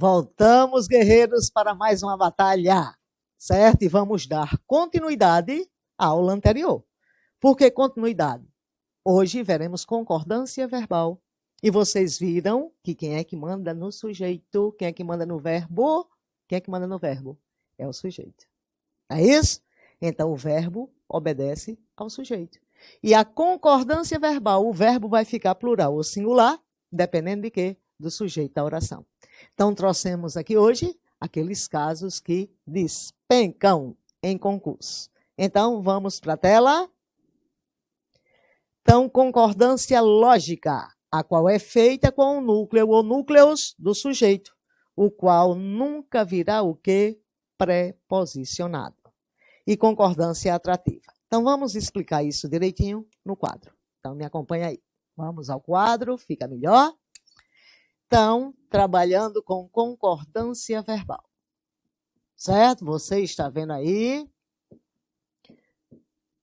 Voltamos, guerreiros, para mais uma batalha, certo? E vamos dar continuidade à aula anterior. Por que continuidade? Hoje veremos concordância verbal. E vocês viram que quem é que manda no sujeito, quem é que manda no verbo? Quem é que manda no verbo? É o sujeito. É isso? Então, o verbo obedece ao sujeito. E a concordância verbal, o verbo vai ficar plural ou singular, dependendo de quê? Do sujeito da oração. Então, trouxemos aqui hoje aqueles casos que despencam em concurso. Então, vamos para a tela. Então, concordância lógica, a qual é feita com o núcleo ou núcleos do sujeito, o qual nunca virá o quê? Preposicionado. E concordância atrativa. Então, vamos explicar isso direitinho no quadro. Então, me acompanha aí. Vamos ao quadro, fica melhor. Então, trabalhando com concordância verbal. Certo? Você está vendo aí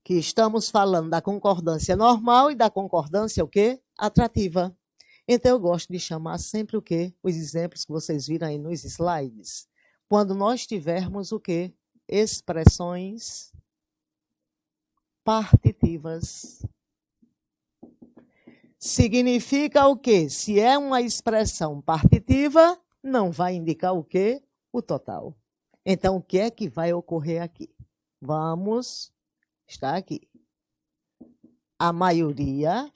que estamos falando da concordância normal e da concordância o quê? Atrativa. Então, eu gosto de chamar sempre o quê? Os exemplos que vocês viram aí nos slides. Quando nós tivermos o quê? Expressões partitivas. Significa o quê? Se é uma expressão partitiva, não vai indicar o quê? O total. Então, o que é que vai ocorrer aqui? Vamos, está aqui. A maioria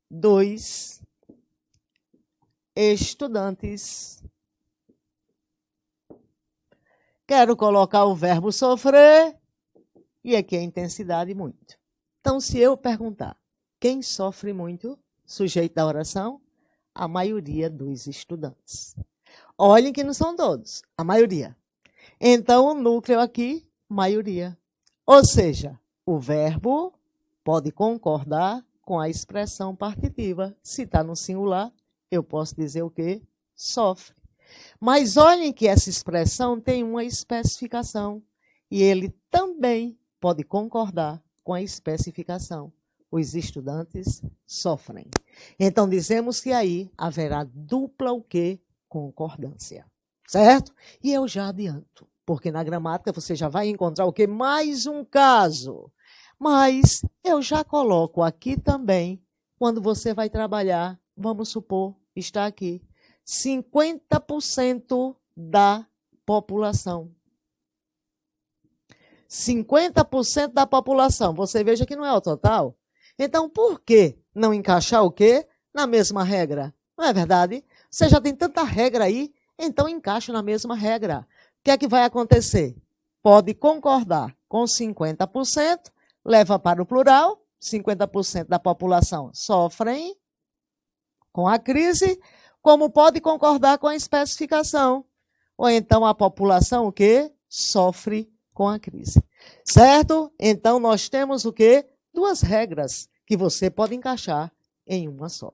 dos estudantes. Quero colocar o verbo sofrer, e aqui a intensidade muito. Então, se eu perguntar, quem sofre muito? Sujeito da oração? A maioria dos estudantes. Olhem que não são todos, a maioria. Então, o núcleo aqui, maioria. Ou seja, o verbo pode concordar com a expressão partitiva. Se está no singular, eu posso dizer o quê? Sofre. Mas olhem que essa expressão tem uma especificação. E ele também pode concordar com a especificação. Os estudantes sofrem. Então, dizemos que aí haverá dupla o quê? Concordância. Certo? E eu já adianto, porque na gramática você já vai encontrar o quê? Mais um caso. Mas eu já coloco aqui também, quando você vai trabalhar, vamos supor, está aqui, 50% da população. 50% da população. Você veja que não é o total. Então, por que não encaixar o quê? Na mesma regra. Não é verdade? Você já tem tanta regra aí, então encaixa na mesma regra. O que é que vai acontecer? Pode concordar com 50%, leva para o plural, 50% da população sofrem com a crise, como pode concordar com a especificação. Ou então a população o quê? Sofre com a crise. Certo? Então nós temos o quê? Duas regras que você pode encaixar em uma só.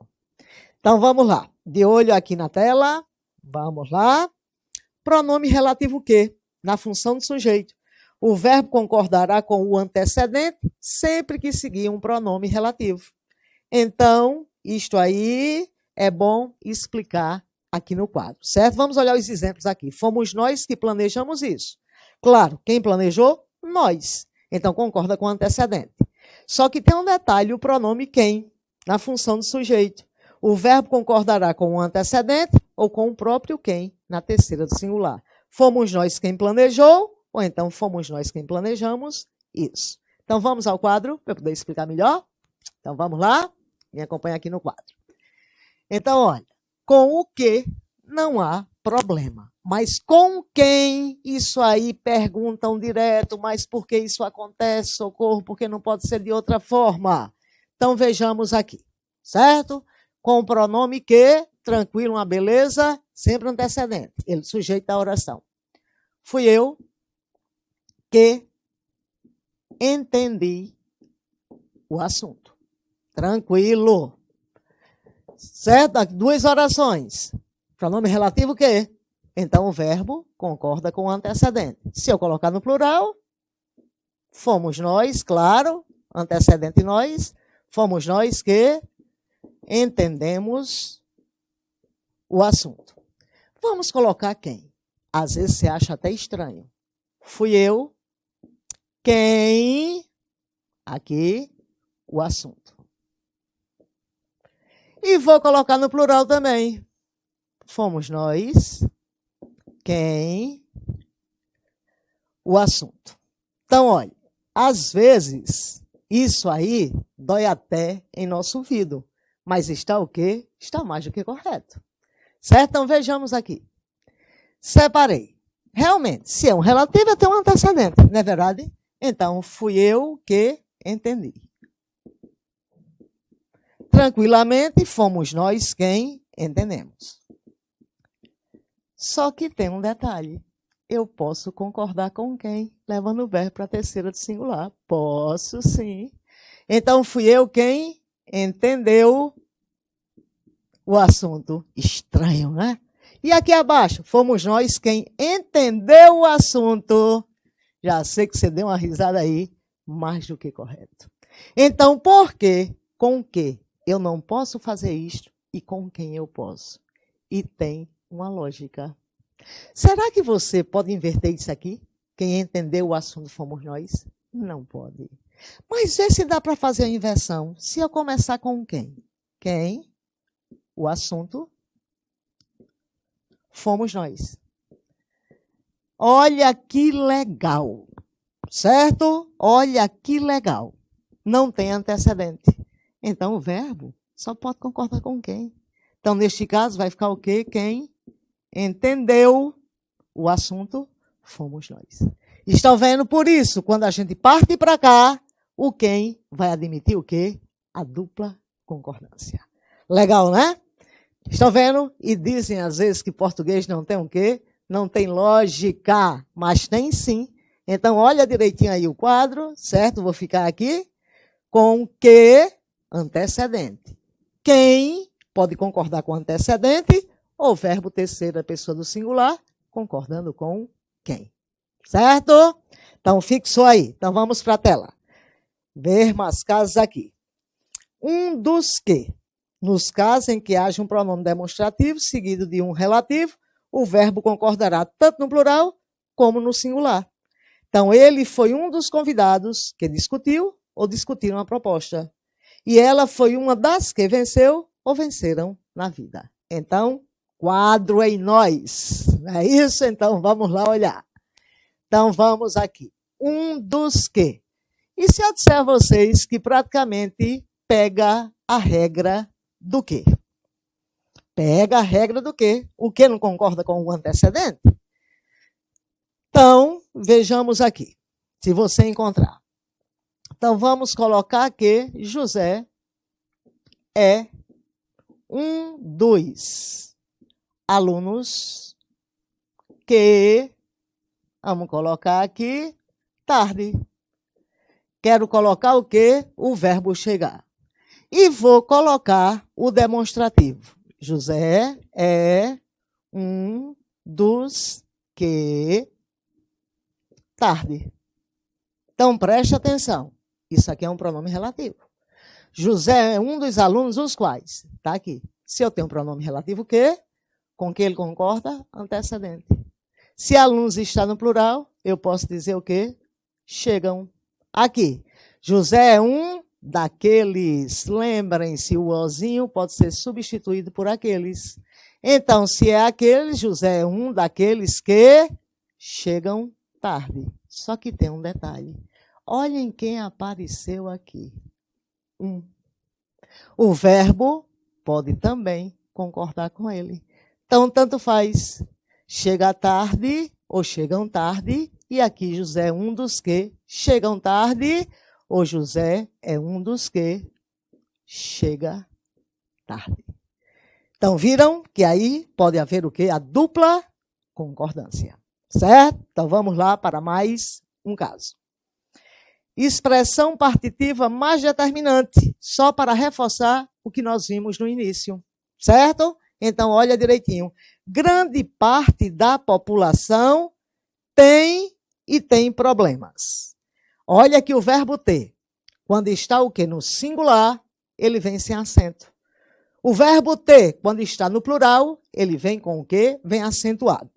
Então vamos lá. De olho aqui na tela. Vamos lá. Pronome relativo que? Na função do sujeito. O verbo concordará com o antecedente sempre que seguir um pronome relativo. Então, isto aí é bom explicar aqui no quadro, certo? Vamos olhar os exemplos aqui. Fomos nós que planejamos isso. Claro, quem planejou? Nós. Então, concorda com o antecedente. Só que tem um detalhe, o pronome quem, na função do sujeito. O verbo concordará com o antecedente ou com o próprio quem, na terceira do singular. Fomos nós quem planejou, ou então fomos nós quem planejamos isso. Então, vamos ao quadro, para eu poder explicar melhor. Então, vamos lá. Me acompanha aqui no quadro. Então, olha, com o que não há problema. Mas com quem isso aí perguntam direto, mas por que isso acontece, socorro, porque não pode ser de outra forma? Então, vejamos aqui, certo? Com o pronome que, tranquilo, uma beleza, sempre antecedente. Ele sujeito da oração. Fui eu que entendi o assunto. Tranquilo. Certo? Duas orações. Pronome relativo o quê? Então, o verbo concorda com o antecedente. Se eu colocar no plural, fomos nós, claro, antecedente nós, fomos nós que entendemos o assunto. Vamos colocar quem? Às vezes você acha até estranho. Fui eu, quem, aqui, o assunto. E vou colocar no plural também. Fomos nós, quem, o assunto. Então, olha, às vezes, isso aí dói até em nosso ouvido. Mas está o quê? Está mais do que correto. Certo? Então, vejamos aqui. Separei. Realmente, se é um relativo, eu tenho um antecedente, não é verdade? Então, fui eu que entendi. Tranquilamente, fomos nós quem entendemos. Só que tem um detalhe. Eu posso concordar com quem? Levando o verbo para a terceira do singular. Posso, sim. Então, fui eu quem entendeu o assunto. Estranho, né? E aqui abaixo, fomos nós quem entendeu o assunto. Já sei que você deu uma risada aí, mais do que correto. Então, por quê? Com que eu não posso fazer isto e com quem eu posso? E tem uma lógica. Será que você pode inverter isso aqui? Quem entendeu o assunto fomos nós? Não pode. Mas vê se dá para fazer a inversão. Se eu começar com quem? Quem? O assunto fomos nós. Olha que legal. Certo? Olha que legal. Não tem antecedente. Então, o verbo só pode concordar com quem? Então, neste caso, vai ficar o quê? Quem entendeu o assunto fomos nós. Estão vendo? Por isso, quando a gente parte para cá, o quem vai admitir o quê? A dupla concordância. Legal, né? Estão vendo? E dizem às vezes que português não tem o quê? Não tem lógica, mas tem sim. Então, olha direitinho aí o quadro, certo? Vou ficar aqui. Com que antecedente. Quem pode concordar com antecedente ou verbo terceira pessoa do singular, concordando com quem. Certo? Então, fixou aí. Então, vamos para a tela. Ver mais casos aqui. Um dos que. Nos casos em que haja um pronome demonstrativo seguido de um relativo, o verbo concordará tanto no plural como no singular. Então, ele foi um dos convidados que discutiu ou discutiram a proposta. E ela foi uma das que venceu ou venceram na vida. Então, quadro em nós. Não é isso? Então, vamos lá olhar. Então, vamos aqui. Um dos que. E se eu disser a vocês que praticamente pega a regra do quê? Pega a regra do quê? O que não concorda com o antecedente? Então, vejamos aqui. Se você encontrar. Então, vamos colocar que José é um dos alunos que, vamos colocar aqui, tarde. Quero colocar o quê? O verbo chegar. E vou colocar o demonstrativo. José é um dos que tarde. Então, preste atenção. Isso aqui é um pronome relativo. José é um dos alunos, os quais? Está aqui. Se eu tenho um pronome relativo, o quê? Com que ele concorda? Antecedente. Se alunos está no plural, eu posso dizer o quê? Chegam. Aqui. José é um daqueles. Lembrem-se, o ozinho pode ser substituído por aqueles. Então, se é aqueles, José é um daqueles que chegam tarde. Só que tem um detalhe. Olhem quem apareceu aqui. O verbo pode também concordar com ele. Então, tanto faz. Chega tarde ou chegam tarde. E aqui José é um dos que chegam tarde. Ou José é um dos que chega tarde. Então, viram que aí pode haver o quê? A dupla concordância. Certo? Então, vamos lá para mais um caso. Expressão partitiva mais determinante, só para reforçar o que nós vimos no início. Certo? Então, olha direitinho. Grande parte da população tem problemas. Olha aqui o verbo ter. Quando está o quê? No singular, ele vem sem acento. O verbo ter, quando está no plural, ele vem com o quê? Vem acentuado.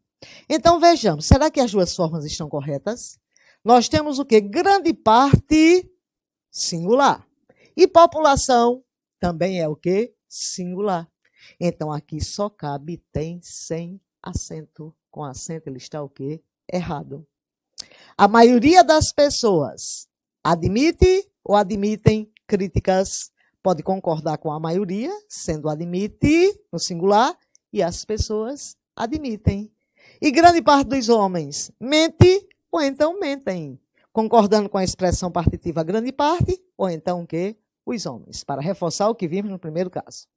Então, vejamos, será que as duas formas estão corretas? Nós temos o quê? Grande parte singular. E população também é o quê? Singular. Então, aqui só cabe tem sem acento. Com acento ele está o quê? Errado. A maioria das pessoas admite ou admitem críticas. Pode concordar com a maioria, sendo admite no singular, e as pessoas admitem. E grande parte dos homens mente ou então mentem, concordando com a expressão partitiva grande parte, ou então o quê? Os homens, para reforçar o que vimos no primeiro caso.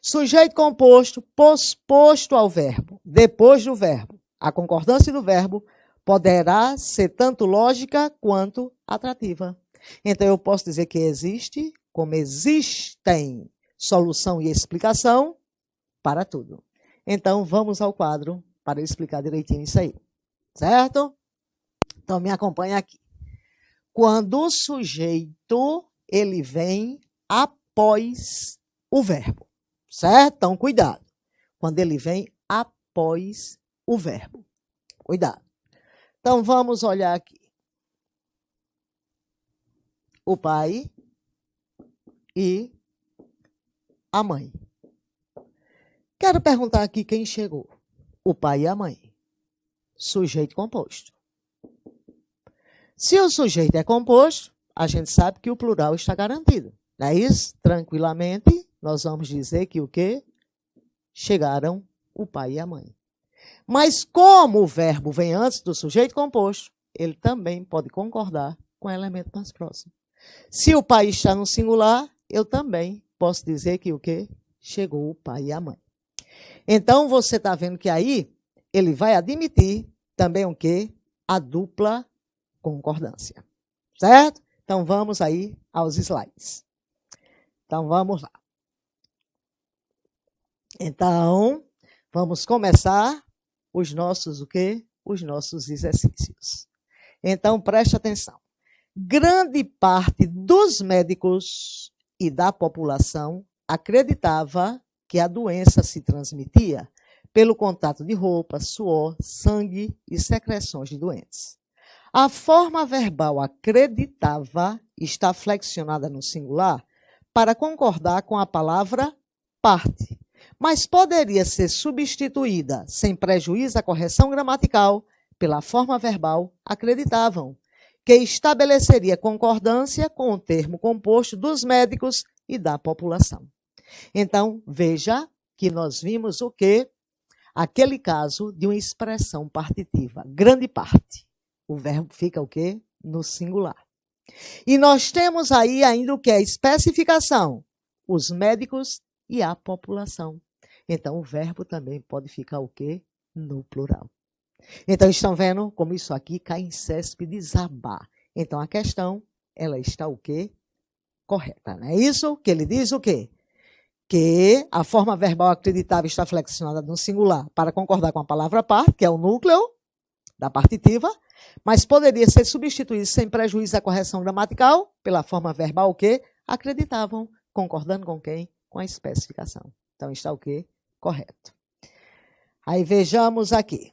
Sujeito composto, posposto ao verbo, depois do verbo. A concordância do verbo poderá ser tanto lógica quanto atrativa. Então, eu posso dizer que existe, como existem, solução e explicação para tudo. Então, vamos ao quadro para explicar direitinho isso aí. Certo? Então, me acompanha aqui. Quando o sujeito, ele vem após o verbo. Certo? Então, cuidado. Quando ele vem após o verbo. Cuidado. Então, vamos olhar aqui. O pai e a mãe. Quero perguntar aqui quem chegou. O pai e a mãe. Sujeito composto. Se o sujeito é composto, a gente sabe que o plural está garantido. Não é isso? Tranquilamente, nós vamos dizer que o quê? Chegaram o pai e a mãe. Mas como o verbo vem antes do sujeito composto, ele também pode concordar com o elemento mais próximo. Se o pai está no singular, eu também posso dizer que o quê? Chegou o pai e a mãe. Então, você está vendo que aí ele vai admitir também o quê? A dupla concordância. Certo? Então, vamos aí aos slides. Então, vamos lá. Então, vamos começar os nossos o quê? Os nossos exercícios. Então, preste atenção. Grande parte dos médicos e da população acreditava que a doença se transmitia pelo contato de roupa, suor, sangue e secreções de doentes. A forma verbal acreditava está flexionada no singular para concordar com a palavra parte, mas poderia ser substituída, sem prejuízo à correção gramatical, pela forma verbal acreditavam, que estabeleceria concordância com o termo composto dos médicos e da população. Então, veja que nós vimos o quê? Aquele caso de uma expressão partitiva, grande parte. O verbo fica o quê? No singular. E nós temos aí ainda o que é especificação, os médicos e a população. Então, o verbo também pode ficar o quê? No plural. Então, estão vendo como isso aqui cai em céspide de desabar. Então, a questão, ela está o quê? Correta, não é isso? Que ele diz o quê? Que a forma verbal acreditável está flexionada no singular para concordar com a palavra parte, que é o núcleo da partitiva, mas poderia ser substituído sem prejuízo à correção gramatical pela forma verbal o quê? Acreditavam, concordando com quem? Com a especificação. Então, está o quê? Correto. Aí, vejamos aqui.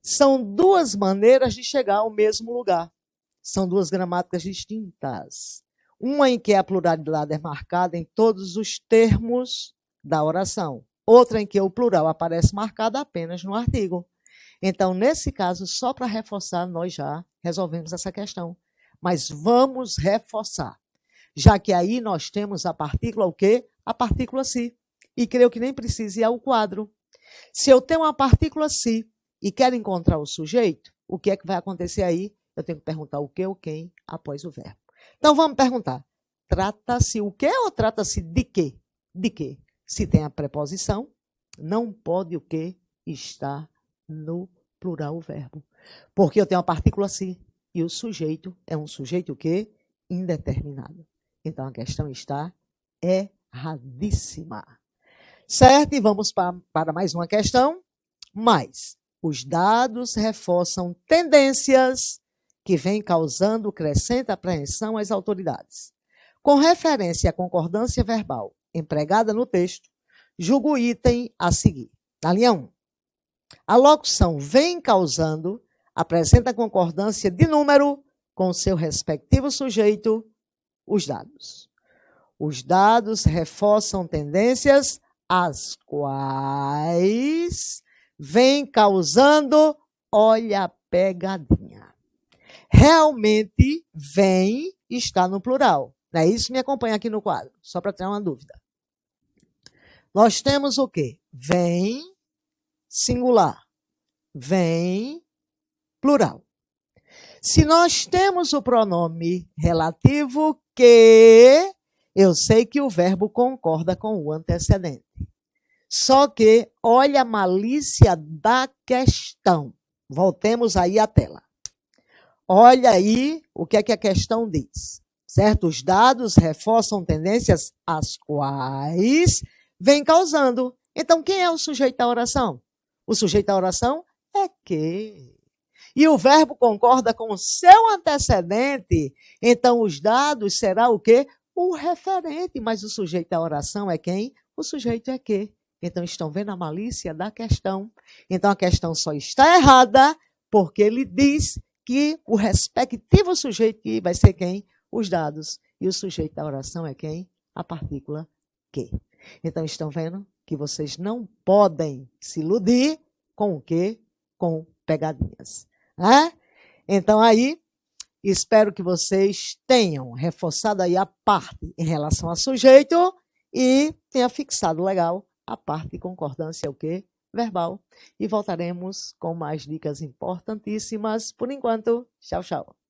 São duas maneiras de chegar ao mesmo lugar. São duas gramáticas distintas. Uma em que a pluralidade é marcada em todos os termos da oração. Outra em que o plural aparece marcado apenas no artigo. Então, nesse caso, só para reforçar, nós já resolvemos essa questão. Mas vamos reforçar. Já que aí nós temos a partícula o quê? A partícula se. E creio que nem precise ir ao quadro. Se eu tenho uma partícula se e quero encontrar o sujeito, o que é que vai acontecer aí? Eu tenho que perguntar o que ou quem após o verbo. Então, vamos perguntar. Trata-se o quê ou trata-se de quê? De quê? Se tem a preposição, não pode o quê estar no plural o verbo. Porque eu tenho a partícula se e o sujeito é um sujeito o quê? Indeterminado. Então, a questão está erradíssima. Certo? E vamos para mais uma questão. Mas os dados reforçam tendências que vêm causando crescente apreensão às autoridades. Com referência à concordância verbal empregada no texto, julga o item a seguir. Na linha 1. A locução vem causando apresenta concordância de número com seu respectivo sujeito, os dados. Os dados reforçam tendências as quais vêm causando, olha a pegadinha. Realmente, vem está no plural. Não é isso? Me acompanha aqui no quadro, só para ter uma dúvida. Nós temos o quê? Vem, singular. Vem, plural. Se nós temos o pronome relativo que, eu sei que o verbo concorda com o antecedente. Só que, olha a malícia da questão. Voltemos aí à tela. Olha aí o que é que a questão diz. Certo? Os dados reforçam tendências as quais vêm causando. Então, quem é o sujeito da oração? O sujeito da oração é que. E o verbo concorda com o seu antecedente, então os dados será o quê? O referente, mas o sujeito da oração é quem? O sujeito é que. Então estão vendo a malícia da questão. Então a questão só está errada porque ele diz que o respectivo sujeito que vai ser quem? Os dados. E o sujeito da oração é quem? A partícula que. Então estão vendo que vocês não podem se iludir com o quê? Com pegadinhas. Então aí, espero que vocês tenham reforçado aí a parte em relação a sujeito e tenha fixado legal a parte de concordância, o quê? Verbal. E voltaremos com mais dicas importantíssimas. Por enquanto, tchau, tchau.